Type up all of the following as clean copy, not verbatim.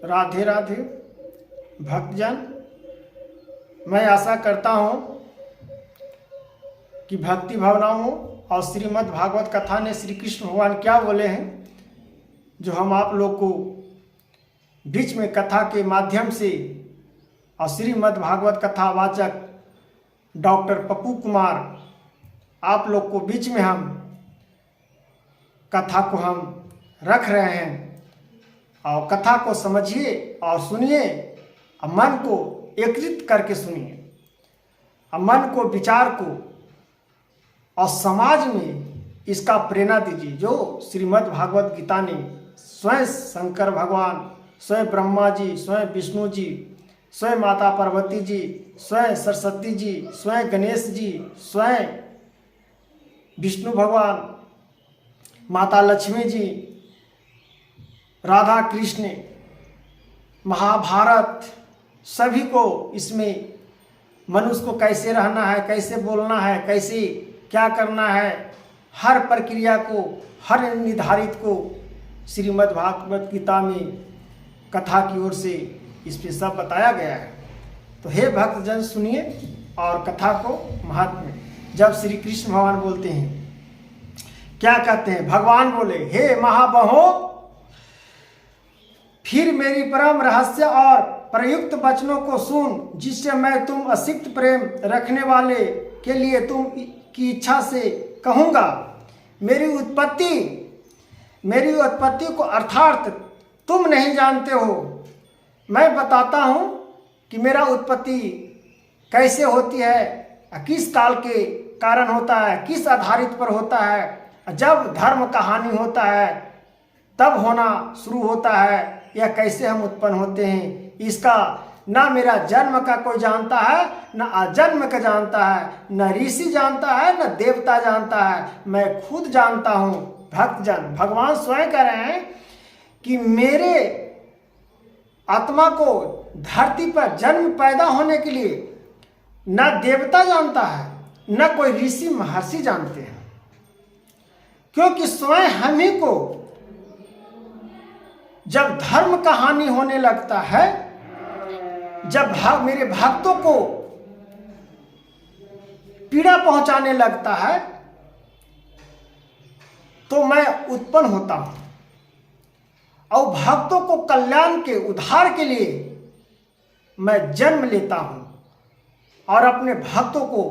राधे राधे भक्तजन। मैं आशा करता हूँ कि भक्ति भावनाओं और श्रीमद् भागवत कथा ने श्री कृष्ण भगवान क्या बोले हैं, जो हम आप लोग को बीच में कथा के माध्यम से और श्रीमद् भागवत कथा वाचक डॉक्टर पप्पू कुमार आप लोग को बीच में हम कथा को हम रख रहे हैं। और कथा को समझिए और सुनिए और मन को एकीकृत करके सुनिए और मन को विचार को और समाज में इसका प्रेरणा दीजिए। जो श्रीमद् भागवत गीता ने स्वयं शंकर भगवान, स्वयं ब्रह्मा जी, स्वयं विष्णु जी, स्वयं माता पार्वती जी, स्वयं सरस्वती जी, स्वयं गणेश जी, स्वयं विष्णु भगवान, माता लक्ष्मी जी, राधा कृष्ण, महाभारत, सभी को इसमें मनुष्य को कैसे रहना है, कैसे बोलना है, कैसे क्या करना है, हर प्रक्रिया को, हर निर्धारित को श्रीमद् भागवत गीता में कथा की ओर से इस पे सब बताया गया है। तो हे भक्तजन सुनिए और कथा को महात्म्य। जब श्री कृष्ण भगवान बोलते हैं, क्या कहते हैं? भगवान बोले, हे महाबहो, फिर मेरी परम रहस्य और प्रयुक्त वचनों को सुन, जिससे मैं तुम असिक्त प्रेम रखने वाले के लिए तुम की इच्छा से कहूँगा। मेरी उत्पत्ति को अर्थात तुम नहीं जानते हो। मैं बताता हूँ कि मेरा उत्पत्ति कैसे होती है, किस काल के कारण होता है, किस आधारित पर होता है। जब धर्म का हानि होता है तब होना शुरू होता है, या कैसे हम उत्पन्न होते हैं, इसका ना मेरा जन्म का कोई जानता है, ना अजन्म का जानता है, न ऋषि जानता है, न देवता जानता है, मैं खुद जानता हूँ। भक्तजन, भगवान स्वयं कह रहे हैं कि मेरे आत्मा को धरती पर जन्म पैदा होने के लिए न देवता जानता है, न कोई ऋषि महर्षि जानते हैं, क्योंकि स्वयं हम ही को जब धर्म का हानि होने लगता है, जब मेरे भक्तों को पीड़ा पहुंचाने लगता है, तो मैं उत्पन्न होता हूं और भक्तों को कल्याण के उद्धार के लिए मैं जन्म लेता हूं और अपने भक्तों को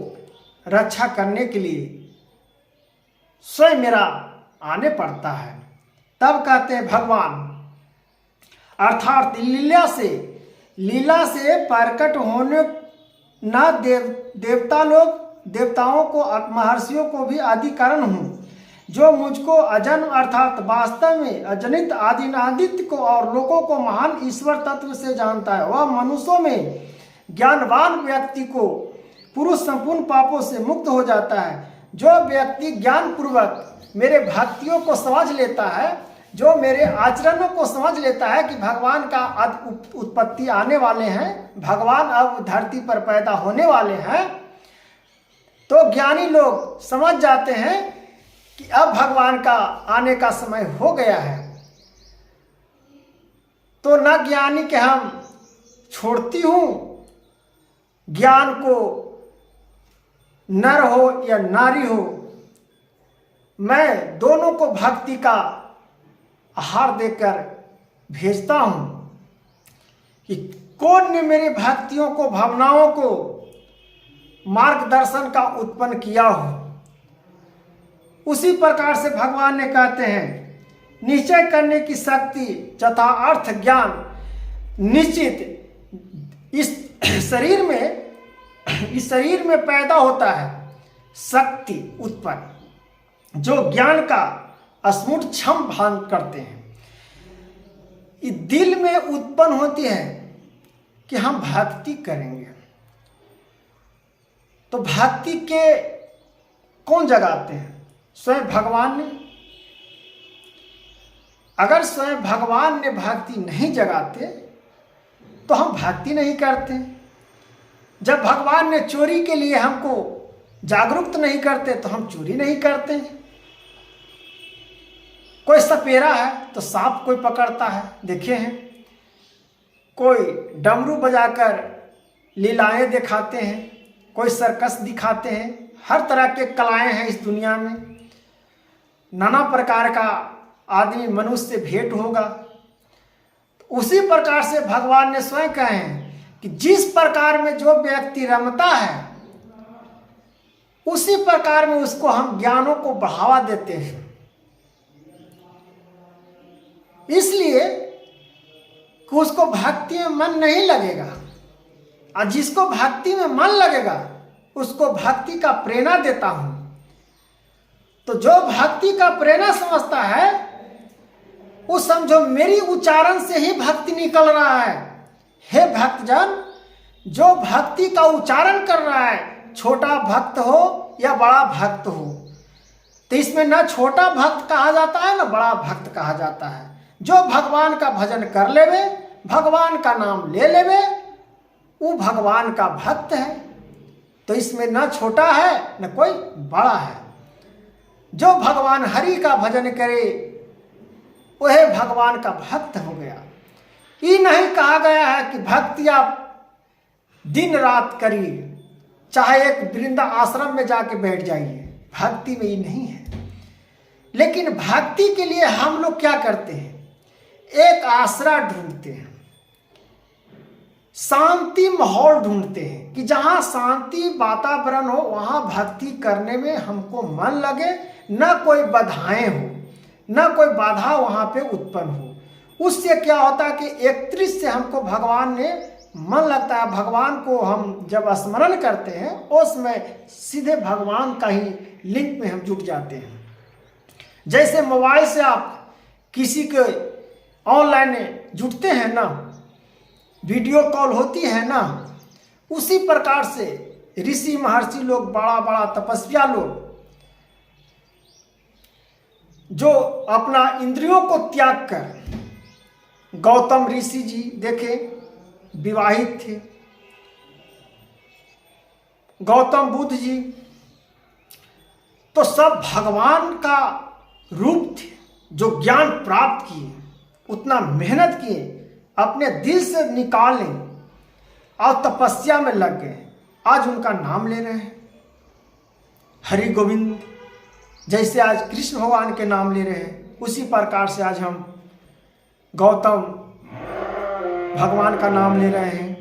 रक्षा करने के लिए स्वयं मेरा आने पड़ता है। तब कहते हैं भगवान, अर्थात लीला से प्रकट होने न देवता लोग, देवताओं को, महर्षियों को भी आदि कारण हूँ, जो मुझको अजन्म अर्थात वास्तव में अजनित आदिनादित्य को और लोगों को महान ईश्वर तत्व से जानता है। वह मनुष्यों में ज्ञानवान व्यक्ति को पुरुष संपूर्ण पापों से मुक्त हो जाता है। जो व्यक्ति ज्ञान पूर्वक मेरे भक्तियों को समझ लेता है, जो मेरे आचरणों को समझ लेता है कि भगवान का उत्पत्ति आने वाले हैं, भगवान अब धरती पर पैदा होने वाले हैं, तो ज्ञानी लोग समझ जाते हैं कि अब भगवान का आने का समय हो गया है। तो न ज्ञानी के हम छोड़ती हूँ ज्ञान को, नर हो या नारी हो, मैं दोनों को भक्ति का आहार देकर भेजता हूं कि कौन ने मेरे भक्तियों को, भावनाओं को मार्गदर्शन का उत्पन्न किया हो। उसी प्रकार से भगवान ने कहते हैं, निश्चय करने की शक्ति तथा अर्थ ज्ञान निश्चित इस शरीर में पैदा होता है। शक्ति उत्पन्न जो ज्ञान का अस्फुट क्षम भान करते हैं, इस दिल में उत्पन्न होती है कि हम भक्ति करेंगे। तो भक्ति के कौन जगाते हैं? स्वयं भगवान ने। अगर स्वयं भगवान ने भक्ति नहीं जगाते तो हम भक्ति नहीं करते। जब भगवान ने चोरी के लिए हमको जागरूक नहीं करते तो हम चोरी नहीं करते। कोई सपेरा है तो सांप कोई पकड़ता है, देखे हैं। कोई डमरू बजाकर लीलाएं दिखाते हैं, कोई सर्कस दिखाते हैं। हर तरह के कलाएं हैं इस दुनिया में। नाना प्रकार का आदमी मनुष्य से भेंट होगा। उसी प्रकार से भगवान ने स्वयं कहे हैं कि जिस प्रकार में जो व्यक्ति रमता है उसी प्रकार में उसको हम ज्ञानों को बढ़ावा देते हैं। इसलिए कि उसको भक्ति में मन नहीं लगेगा, और जिसको भक्ति में मन लगेगा उसको भक्ति का प्रेरणा देता हूं। तो जो भक्ति का प्रेरणा समझता है वो समझो मेरी उच्चारण से ही भक्ति निकल रहा है। हे भक्तजन, जो भक्ति का उच्चारण कर रहा है, छोटा भक्त हो या बड़ा भक्त हो, तो इसमें ना छोटा भक्त कहा जाता है ना बड़ा भक्त कहा जाता है। जो भगवान का भजन कर लेवे, भगवान का नाम ले लेवे, वो भगवान का भक्त है। तो इसमें ना छोटा है न कोई बड़ा है। जो भगवान हरि का भजन करे वह भगवान का भक्त हो गया। ये नहीं कहा गया है कि भक्ति आप दिन रात करिए, चाहे एक वृंदा आश्रम में जाके बैठ जाइए, भक्ति में ये नहीं है। लेकिन भक्ति के लिए हम लोग क्या करते हैं, एक आसरा ढूंढते हैं, शांति माहौल ढूंढते हैं कि जहां शांति वातावरण हो वहां भक्ति करने में हमको मन लगे, न कोई बाधाएं हो, न कोई बाधा वहां पे उत्पन्न हो। उससे क्या होता है कि एक दृश्य से हमको भगवान ने मन लगता है। भगवान को हम जब स्मरण करते हैं उसमें सीधे भगवान का ही लिंक में हम जुट जाते हैं। जैसे मोबाइल से आप किसी के ऑनलाइन जुटते हैं ना, वीडियो कॉल होती है ना, उसी प्रकार से ऋषि महर्षि लोग, बड़ा बड़ा तपस्या लोग जो अपना इंद्रियों को त्याग कर, गौतम ऋषि जी देखे विवाहित थे, गौतम बुद्ध जी तो सब भगवान का रूप थे। जो ज्ञान प्राप्त किए, उतना मेहनत किए, अपने दिल से निकाले और तपस्या में लग गए। आज उनका नाम ले रहे हैं, हरि गोविंद। जैसे आज कृष्ण भगवान के नाम ले रहे हैं, उसी प्रकार से आज हम गौतम भगवान का नाम ले रहे हैं।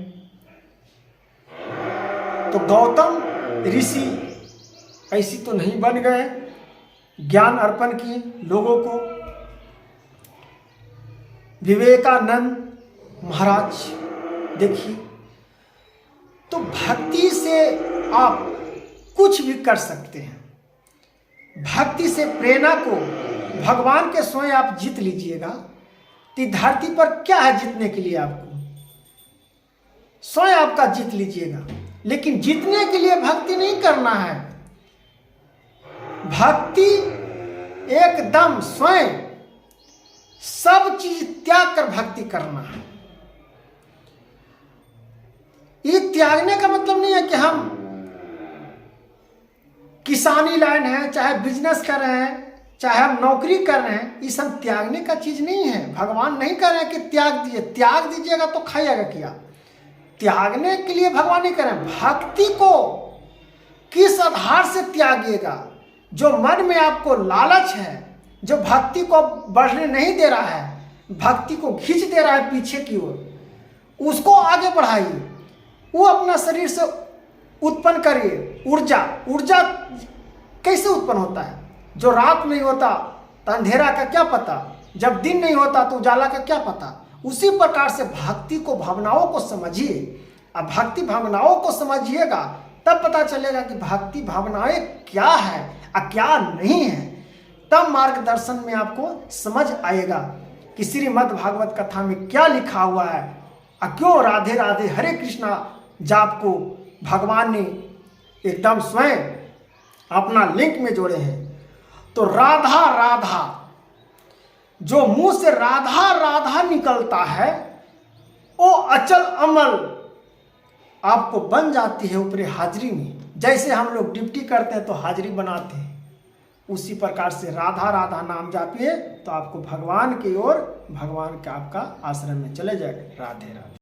तो गौतम ऋषि ऐसी तो नहीं बन गए, ज्ञान अर्पण किए लोगों को। विवेकानंद महाराज देखिए, तो भक्ति से आप कुछ भी कर सकते हैं। भक्ति से प्रेरणा को भगवान के स्वयं आप जीत लीजिएगा। तो धरती पर क्या है जीतने के लिए, आपको स्वयं आपका जीत लीजिएगा। लेकिन जीतने के लिए भक्ति नहीं करना है। भक्ति एकदम स्वयं सब चीज त्याग कर भक्ति करना है। ये त्यागने का मतलब नहीं है कि हम किसानी लाइन है, चाहे बिजनेस कर रहे हैं, चाहे हम नौकरी कर रहे हैं, ये सब त्यागने का चीज नहीं है। भगवान नहीं कह रहे हैं कि त्याग दीजिए। त्याग दीजिएगा तो खाइएगा क्या? त्यागने के लिए भगवान नहीं कह रहे हैं। भक्ति को किस आधार से त्यागिएगा? जो मन में आपको लालच है, जो भक्ति को बढ़ने नहीं दे रहा है, भक्ति को खींच दे रहा है पीछे की ओर, उसको आगे बढ़ाइए। वो अपना शरीर से उत्पन्न करिए ऊर्जा। ऊर्जा कैसे उत्पन्न होता है? जो रात नहीं होता तो अंधेरा का क्या पता, जब दिन नहीं होता तो उजाला का क्या पता। उसी प्रकार से भक्ति को, भावनाओं को समझिए। अब भक्ति भावनाओं को समझिएगा तब पता चलेगा कि भक्ति भावनाएं क्या है और क्या नहीं है। तब मार्गदर्शन में आपको समझ आएगा कि श्रीमद् भागवत कथा में क्या लिखा हुआ है और क्यों राधे राधे हरे कृष्णा जाप को भगवान ने एकदम स्वयं अपना लिंक में जोड़े हैं। तो राधा राधा, जो मुंह से राधा राधा निकलता है वो अचल अमल आपको बन जाती है ऊपरी हाजिरी में। जैसे हम लोग ड्यूटी करते हैं तो हाजिरी बनाते हैं, उसी प्रकार से राधा राधा नाम जापिए तो आपको भगवान की ओर, भगवान के आपका आश्रम में चले जाएगा। राधे राधे।